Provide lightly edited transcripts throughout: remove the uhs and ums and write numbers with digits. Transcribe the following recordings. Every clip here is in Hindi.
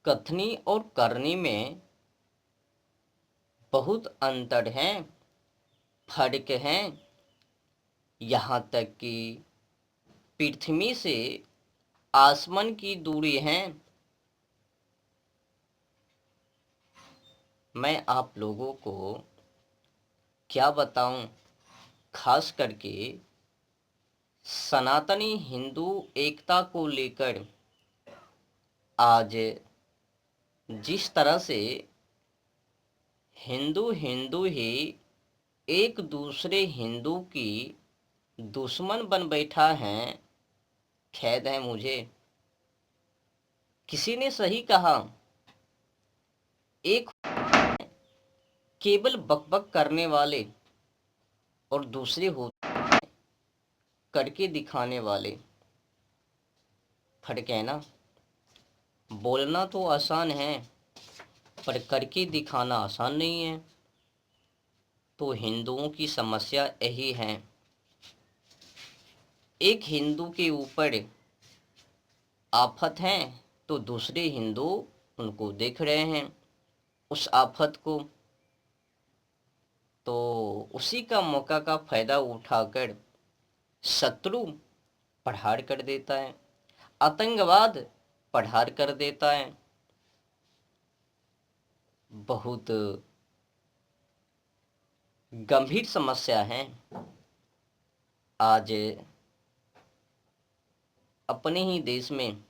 कथनी और करनी में बहुत अंतर है, फर्क है। यहाँ तक कि पृथ्वी से आसमान की दूरी है। मैं आप लोगों को क्या बताऊं, खास करके सनातनी हिंदू एकता को लेकर आज जिस तरह से हिंदू हिंदू ही एक दूसरे हिंदू की दुश्मन बन बैठा है। खेद है मुझे। किसी ने सही कहा, एक केवल बकबक करने वाले और दूसरे होते करके दिखाने वाले। फर्क है ना। बोलना तो आसान है पर करके दिखाना आसान नहीं है। तो हिंदुओं की समस्या यही है, एक हिंदू के ऊपर आफत है तो दूसरे हिंदू उनको देख रहे हैं उस आफत को, तो उसी का मौका का फायदा उठाकर शत्रु प्रहार कर देता है, आतंकवाद प्रहार कर देता है। बहुत गंभीर समस्या है। आज अपने ही देश में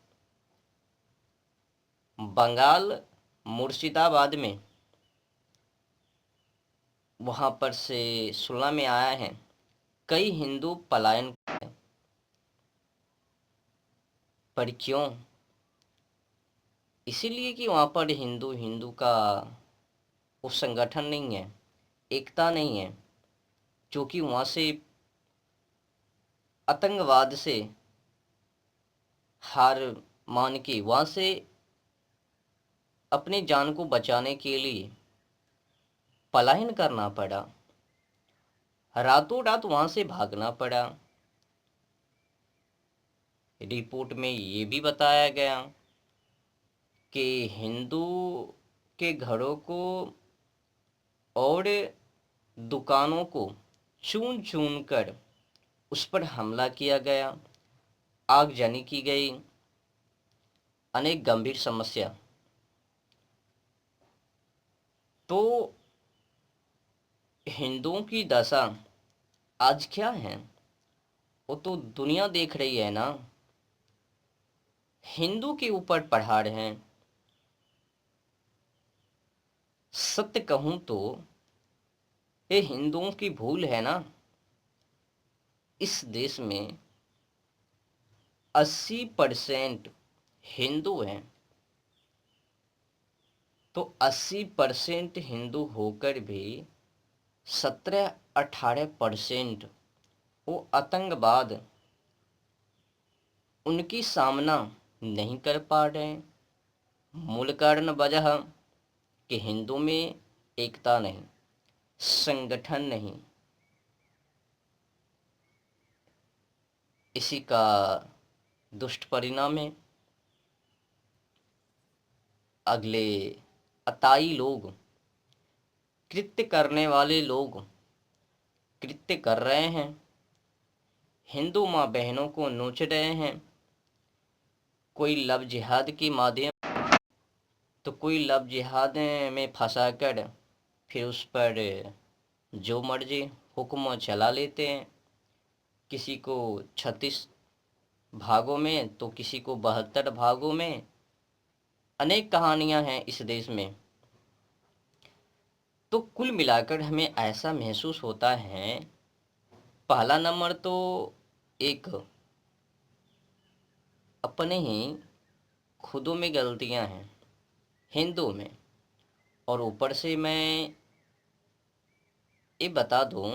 बंगाल मुर्शिदाबाद में वहाँ पर से सुनने में आया है कई हिंदू पलायन कर, पर क्यों? इसीलिए कि वहाँ पर हिंदू हिंदू का वो संगठन नहीं है, एकता नहीं है, क्योंकि वहाँ से आतंकवाद से हार मान के वहाँ से अपने जान को बचाने के लिए पलायन करना पड़ा, रातों रात वहाँ से भागना पड़ा। रिपोर्ट में ये भी बताया गया कि हिंदू के घरों को और दुकानों को चून चून कर उस पर हमला किया गया, आगजनी की गई। अनेक गंभीर समस्या। तो हिंदुओं की दशा आज क्या है वो तो दुनिया देख रही है ना। हिंदू के ऊपर प्रहार हैं। सत्य कहूं तो ये हिंदुओं की भूल है ना। इस देश में 80% हिंदू हैं, तो 80% हिंदू होकर भी 17-18% वो आतंकवाद उनकी सामना नहीं कर पा रहे हैं। मूल कारण वजह कि हिंदू में एकता नहीं, संगठन नहीं। इसी का दुष्ट परिणाम है। अगले अताई लोग, कृत्य करने वाले लोग कृत्य कर रहे हैं, हिंदू माँ बहनों को नोच रहे हैं। कोई लव जिहाद के माध्यम तो कोई लव जिहाद में फंसाकर फिर उस पर जो मर्जी हुक्म चला लेते हैं। किसी को 36 भागों में तो किसी को 72 भागों में। अनेक कहानियां हैं इस देश में। तो कुल मिलाकर हमें ऐसा महसूस होता है, पहला नंबर तो एक अपने ही खुदों में गलतियां हैं हिंदू में। और ऊपर से मैं ये बता दूं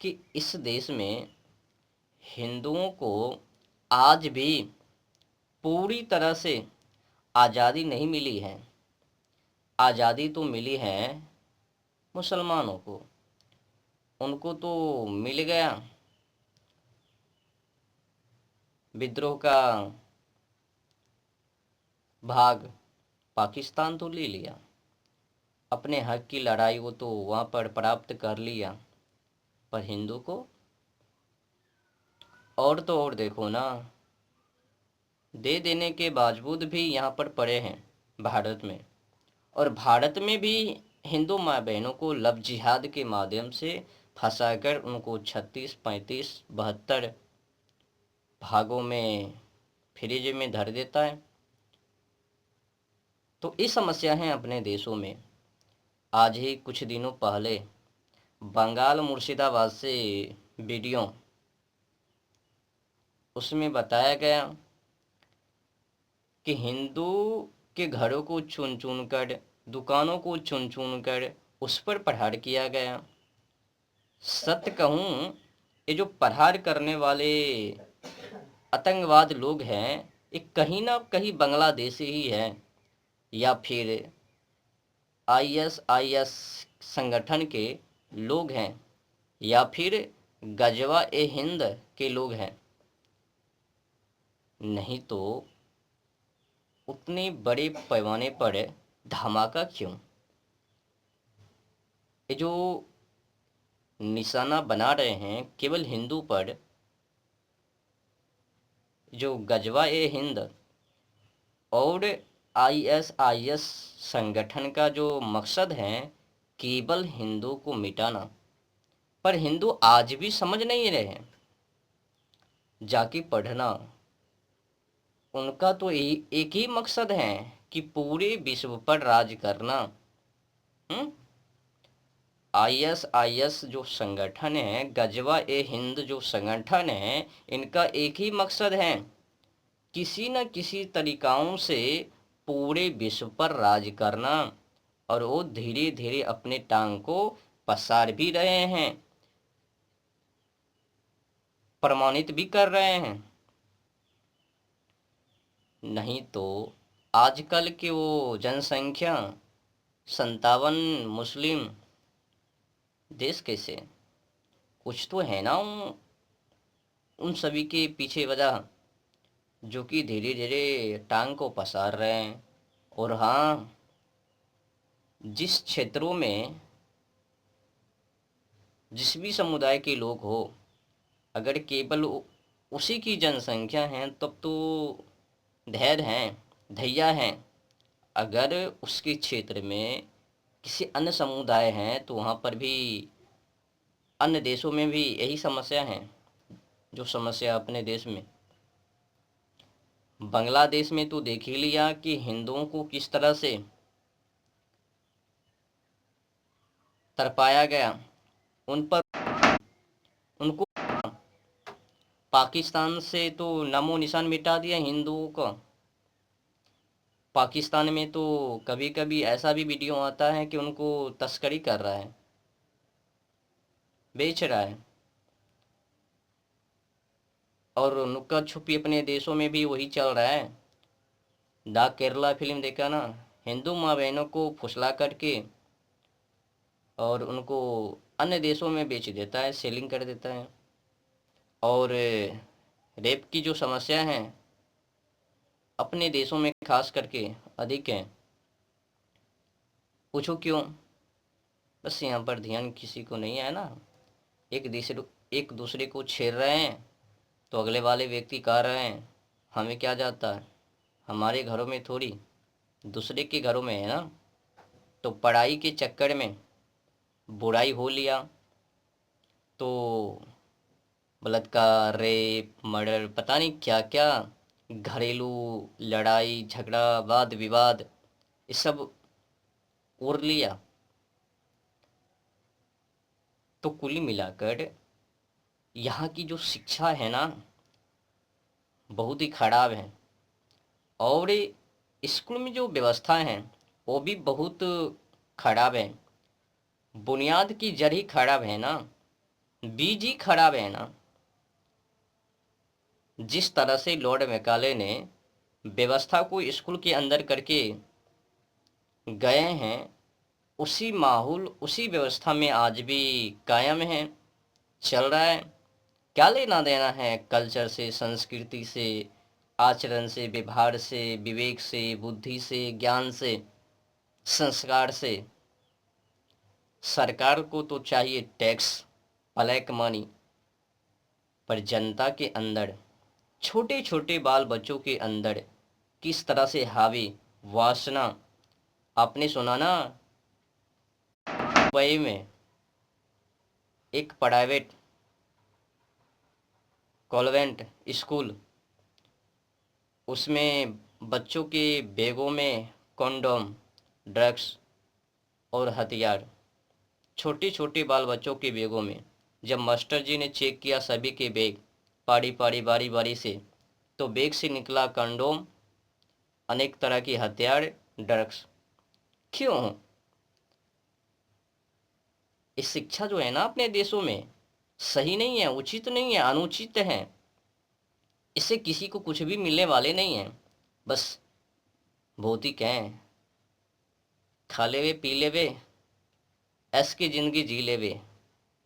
कि इस देश में हिंदुओं को आज भी पूरी तरह से आज़ादी नहीं मिली है। आज़ादी तो मिली है मुसलमानों को, उनको तो मिल गया विद्रोह का भाग पाकिस्तान तो ले लिया, अपने हक की लड़ाई वो तो वहाँ पर प्राप्त कर लिया, पर हिंदू को और तो और देखो ना, दे देने के बावजूद भी यहाँ पर पड़े हैं भारत में। और भारत में भी हिंदू माँ बहनों को लव जिहाद के माध्यम से फंसाकर उनको 36, 35, 72 भागों में फ्रिज में धर देता है। तो ये समस्या है अपने देशों में। आज ही कुछ दिनों पहले बंगाल मुर्शिदाबाद से वीडियो, उसमें बताया गया कि हिंदू के घरों को चुन चुन कर, दुकानों को चुन चुन कर उस पर प्रहार किया गया। सत्य कहूँ, ये जो प्रहार करने वाले आतंकवाद लोग हैं, ये कहीं ना कहीं बांग्लादेशी ही है, या फिर आईएसआईएस संगठन के लोग हैं, या फिर गजवा ए हिंद के लोग हैं। नहीं तो उतने बड़े पैमाने पर धमाका क्यों? ये जो निशाना बना रहे हैं केवल हिंदू पर, जो गजवा ए हिंद और आईएसआईएस संगठन का जो मकसद है केवल हिंदू को मिटाना, पर हिंदू आज भी समझ नहीं रहे हैं। जाके पढ़ना, उनका तो एक ही मकसद है कि पूरे विश्व पर राज करना। आईएसआईएस जो संगठन है, गजवा ए हिंद जो संगठन है, इनका एक ही मकसद है किसी न किसी तरीकाओं से पूरे विश्व पर राज करना। और वो धीरे धीरे अपने टांग को पसार भी रहे हैं, प्रमाणित भी कर रहे हैं। नहीं तो आजकल के वो जनसंख्या 57 मुस्लिम देश कैसे? कुछ तो है ना उन सभी के पीछे वजह, जो कि धीरे धीरे टांग को पसार रहे हैं। और हाँ, जिस क्षेत्रों में जिस भी समुदाय के लोग हो, अगर केवल उसी की जनसंख्या है तब तो धैर्य हैं, धैर्य हैं। अगर उसके क्षेत्र में किसी अन्य समुदाय हैं तो वहाँ पर भी, अन्य देशों में भी यही समस्या है जो समस्या अपने देश में। बांग्लादेश में तो देख ही लिया कि हिंदुओं को किस तरह से तरपाया गया, उन पर उनको पाकिस्तान से तो नामो निशान मिटा दिया हिंदुओं का। पाकिस्तान में तो कभी कभी ऐसा भी वीडियो आता है कि उनको तस्करी कर रहा है, बेच रहा है। और नुक्कड़ छुपी अपने देशों में भी वही चल रहा है। द केरला फिल्म देखा ना, हिंदू माँ बहनों को फुसला करके और उनको अन्य देशों में बेच देता है, सेलिंग कर देता है। और रेप की जो समस्या है अपने देशों में खास करके अधिक है। पूछो क्यों? बस यहाँ पर ध्यान किसी को नहीं है ना। एक दूसरे को छेड़ रहे हैं तो अगले वाले व्यक्ति कह रहे हैं हमें क्या जाता है, हमारे घरों में थोड़ी, दूसरे के घरों में है ना। तो पढ़ाई के चक्कर में बुराई हो लिया तो बलात्कार, रेप, मर्डर, पता नहीं क्या क्या, घरेलू लड़ाई झगड़ा, वाद विवाद, ये सब उड़ लिया। तो कुल मिलाकर यहाँ की जो शिक्षा है ना, बहुत ही खराब है। और स्कूल में जो व्यवस्था है वो भी बहुत खराब है। बुनियाद की जड़ ही खराब है ना, बीज ही खराब है ना। जिस तरह से लॉर्ड मैकाले ने व्यवस्था को स्कूल के अंदर करके गए हैं, उसी माहौल, उसी व्यवस्था में आज भी कायम है, चल रहा है। क्या लेना देना है कल्चर से, संस्कृति से, आचरण से, व्यवहार से, विवेक से, बुद्धि से, ज्ञान से, संस्कार से। सरकार को तो चाहिए टैक्स, ब्लैक मनी, पर जनता के अंदर, छोटे छोटे बाल बच्चों के अंदर किस तरह से हावी वासना। आपने सुना ना, मुंबई में एक प्राइवेट कॉन्वेंट स्कूल, उसमें बच्चों के बैगों में कॉन्डोम, ड्रग्स और हथियार, छोटे छोटे बाल बच्चों के बैगों में। जब मास्टर जी ने चेक किया सभी के बैग, पारी पारी बारी बारी से, तो बैग से निकला कंडोम, अनेक तरह के हथियार, ड्रग्स। क्यों? इस शिक्षा जो है ना अपने देशों में सही नहीं है, उचित नहीं है, अनुचित है। इससे किसी को कुछ भी मिलने वाले नहीं है, बस भौतिक हैं, खा ले वे, पी ले वे, ऐस की जिंदगी जी ले वे,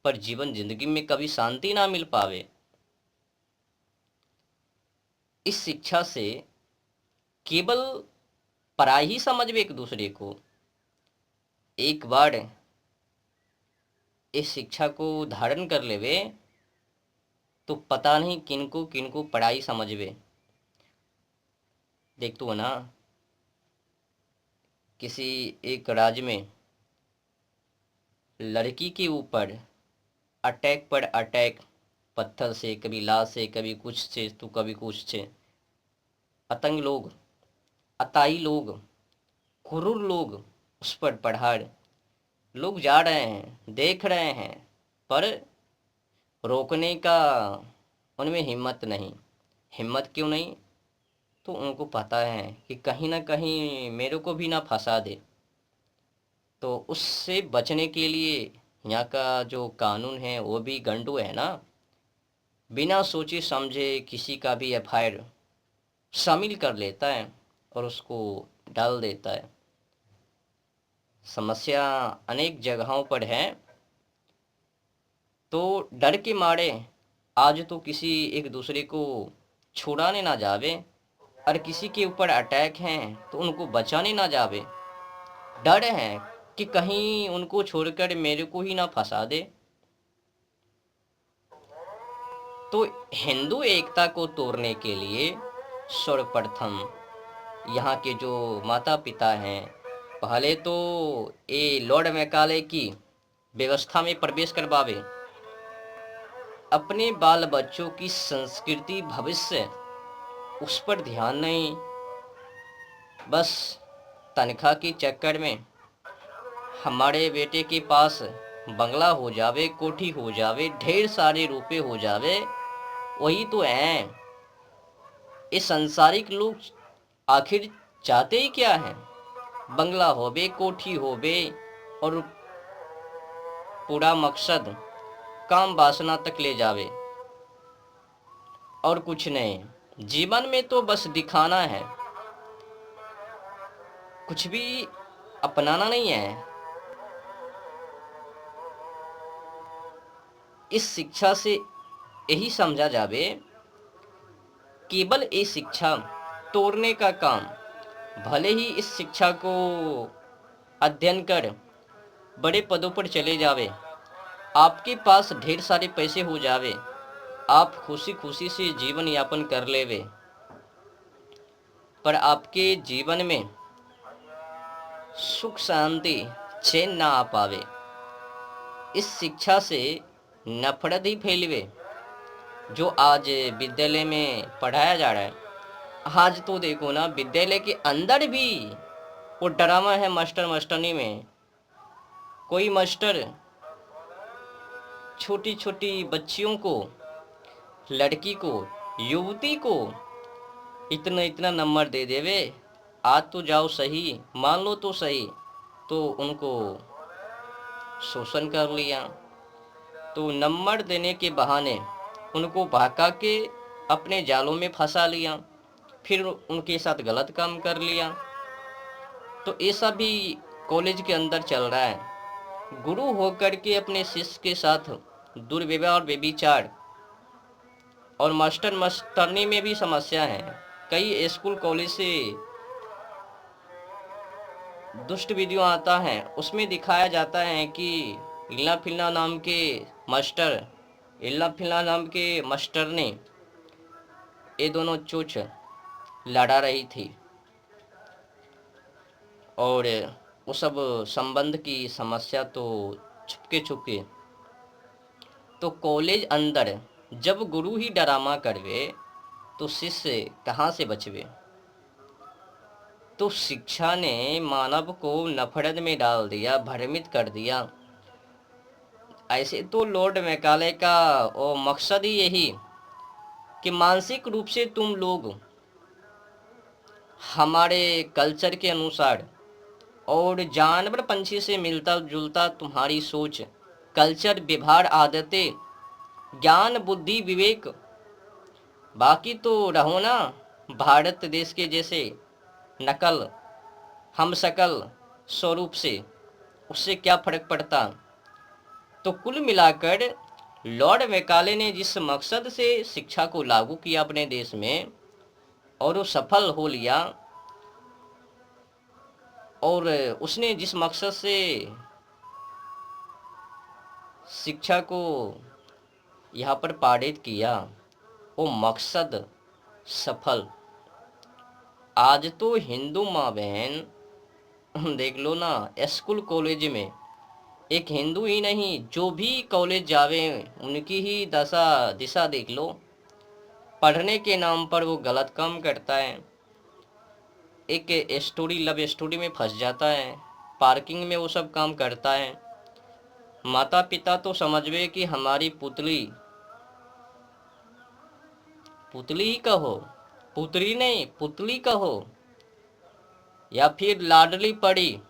पर जीवन जिंदगी में कभी शांति ना मिल पावे। इस शिक्षा से केवल पराई ही समझ वे एक दूसरे को। एक बार इस शिक्षा को धारण कर लेवे तो पता नहीं किनको किनको पढ़ाई समझवे। देख तो ना, किसी एक राज्य में लड़की के ऊपर अटैक पर अटैक, पत्थर से, कभी लाश से, कभी कुछ से तो कभी कुछ से। आतंक लोग, अताई लोग, क्रूर लोग, उस पर पहाड़ लोग जा रहे हैं, देख रहे हैं, पर रोकने का उनमें हिम्मत नहीं। हिम्मत क्यों नहीं? तो उनको पता है कि कहीं ना कहीं मेरे को भी ना फंसा दे। तो उससे बचने के लिए यहाँ का जो कानून है वो भी गंडू है ना, बिना सोचे समझे किसी का भी एफआईआर शामिल कर लेता है और उसको डाल देता है। समस्या अनेक जगहों पर है। तो डर के मारे आज तो किसी एक दूसरे को छुड़ाने ना जावे, और किसी के ऊपर अटैक हैं तो उनको बचाने ना जावे। डर है कि कहीं उनको छोड़कर मेरे को ही ना फंसा दे। तो हिंदू एकता को तोड़ने के लिए सर्वप्रथम यहाँ के जो माता पिता हैं, पहले तो ये लॉर्ड मैकाले की व्यवस्था में प्रवेश करवावे। अपने बाल बच्चों की संस्कृति, भविष्य, उस पर ध्यान नहीं, बस तनख्वाह के चक्कर में हमारे बेटे के पास बंगला हो जावे, कोठी हो जावे, ढेर सारे रुपए हो जावे, वही तो है। ये संसारिक लोग आखिर चाहते ही क्या है? बंगला होवे, कोठी होवे, और पूरा मकसद काम वासना तक ले जावे, और कुछ नहीं। जीवन में तो बस दिखाना है, कुछ भी अपनाना नहीं है। इस शिक्षा से यही समझा जावे, केवल ये शिक्षा तोड़ने का काम, भले ही इस शिक्षा को अध्ययन कर बड़े पदों पर चले जावे, आपके पास ढेर सारे पैसे हो जावे, आप खुशी खुशी से जीवन यापन कर लेवे, पर आपके जीवन में सुख शांति चैन ना आ पावे। इस शिक्षा से नफरत ही फैलवे, जो आज विद्यालय में पढ़ाया जा रहा है। आज तो देखो ना, विद्यालय के अंदर भी वो ड्रामा है मास्टर मास्टरनी में। कोई मास्टर छोटी छोटी बच्चियों को, लड़की को, युवती को इतना इतना नंबर दे देवे, आज तो जाओ सही, मान लो तो सही, तो उनको शोषण कर लिया। तो नंबर देने के बहाने उनको बहका के अपने जालों में फंसा लिया, फिर उनके साथ गलत काम कर लिया। तो ये सब भी कॉलेज के अंदर चल रहा है। गुरु होकर के अपने शिष्य के साथ दुर्व्यवहार, व्यभिचार, और मास्टर मास्टरनी में भी समस्या है। कई स्कूल कॉलेज से दुष्ट वीडियो आता है, उसमें दिखाया जाता है कि इल्ला फिल्ला नाम के मास्टर इल्ला फिल्ला नाम के मास्टर ने ये दोनों चोच लड़ा रही थी और वो सब संबंध की समस्या तो छुपके छुपके। तो कॉलेज अंदर जब गुरु ही डरामा करवे तो शिष्य कहाँ से बचवे। तो शिक्षा ने मानव को नफरत में डाल दिया, भ्रमित कर दिया। ऐसे तो लॉर्ड मैकाले का वो मकसद ही यही कि मानसिक रूप से तुम लोग हमारे कल्चर के अनुसार और जानवर पंछी से मिलता जुलता तुम्हारी सोच, कल्चर, व्यवहार, आदतें, ज्ञान, बुद्धि, विवेक, बाकी तो रहो ना भारत देश के जैसे नकल, हम शकल स्वरूप से, उससे क्या फर्क पड़ता। तो कुल मिलाकर लॉर्ड मैकाले ने जिस मकसद से शिक्षा को लागू किया अपने देश में और वो सफल हो लिया, और उसने जिस मकसद से शिक्षा को यहाँ पर पारित किया वो मकसद सफल। आज तो हिंदू माँ बहन देख लो ना, स्कूल कॉलेज में एक हिंदू ही नहीं जो भी कॉलेज जावे उनकी ही दशा दिशा देख लो। पढ़ने के नाम पर वो गलत काम करता है, एक स्टोरी लव स्टोरी में फंस जाता है, पार्किंग में वो सब काम करता है। माता पिता तो समझवे कि हमारी पुतली पुतली ही कहो, पुत्री नहीं पुतली कहो, या फिर लाडली पड़ी,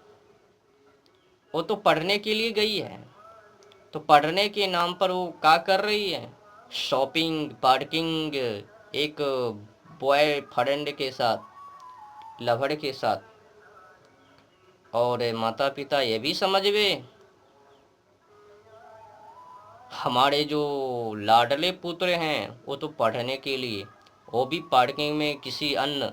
वो तो पढ़ने के लिए गई है। तो पढ़ने के नाम पर वो क्या कर रही है, शॉपिंग, पार्किंग, एक बॉय फ्रेंड के साथ, लवर के साथ। और माता पिता ये भी समझवे हमारे जो लाडले पुत्र हैं वो तो पढ़ने के लिए, वो भी पार्किंग में किसी अन्य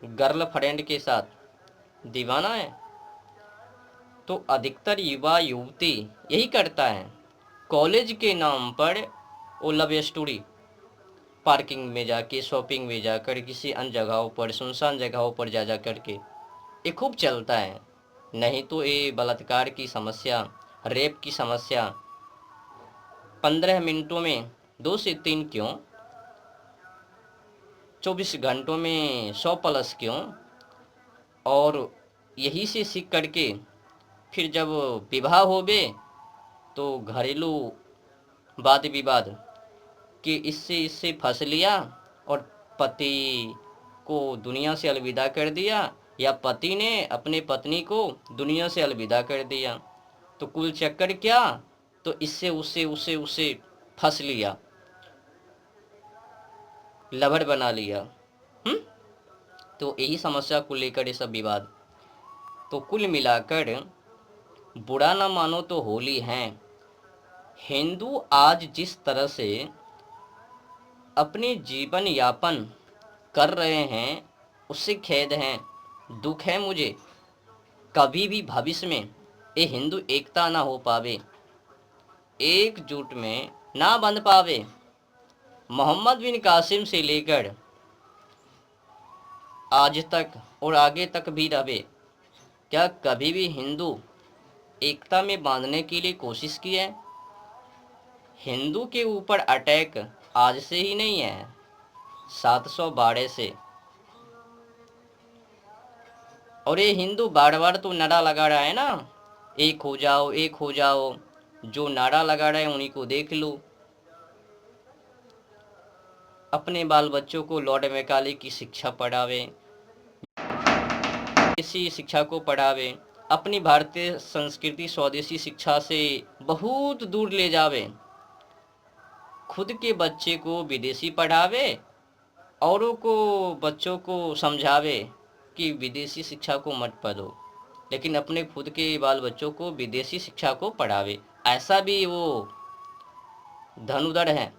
गर्ल फ्रेंड के साथ दीवाना है। तो अधिकतर युवा युवती यही करता है, कॉलेज के नाम पर वो लव स्टोरी, पार्किंग में जाके, शॉपिंग में जाकर, किसी अन्य जगहों पर, सुनसान जगहों पर जा जा करके ये खूब चलता है। नहीं तो ये बलात्कार की समस्या, रेप की समस्या 15 मिनटों में 2 से 3 क्यों, 24 घंटों में 100+ क्यों। और यही से सीख करके फिर जब विवाह होवे तो घरेलू वाद विवाद कि इससे इससे फंस लिया और पति को दुनिया से अलविदा कर दिया, या पति ने अपने पत्नी को दुनिया से अलविदा कर दिया। तो कुल चक्कर क्या, तो इससे उससे उससे उससे फंस लिया, लवर बना लिया। तो यही समस्या को लेकर ये सब विवाद। तो कुल मिलाकर बुरा ना मानो तो होली है। हिंदू आज जिस तरह से अपने जीवन यापन कर रहे हैं उससे खेद है, दुख है मुझे। कभी भी भविष्य में ये हिंदू एकता ना हो पावे, एकजुट में ना बन पावे। मोहम्मद बिन कासिम से लेकर आज तक और आगे तक भी रहे, क्या कभी भी हिंदू एकता में बांधने के लिए कोशिश की है। हिंदू के ऊपर अटैक आज से ही नहीं है, 712 से। और ये हिंदू बार बार तो नारा लगा रहा है ना, एक हो जाओ एक हो जाओ। जो नारा लगा रहा है उन्हीं को देख लो, अपने बाल बच्चों को लॉर्ड मैकाले की शिक्षा पढ़ावे, इसी शिक्षा को पढ़ावे, अपनी भारतीय संस्कृति स्वदेशी शिक्षा से बहुत दूर ले जावे। खुद के बच्चे को विदेशी पढ़ावे, औरों को बच्चों को समझावे कि विदेशी शिक्षा को मत पढ़ो, लेकिन अपने खुद के बाल बच्चों को विदेशी शिक्षा को पढ़ावे। ऐसा भी वो धनुधर है।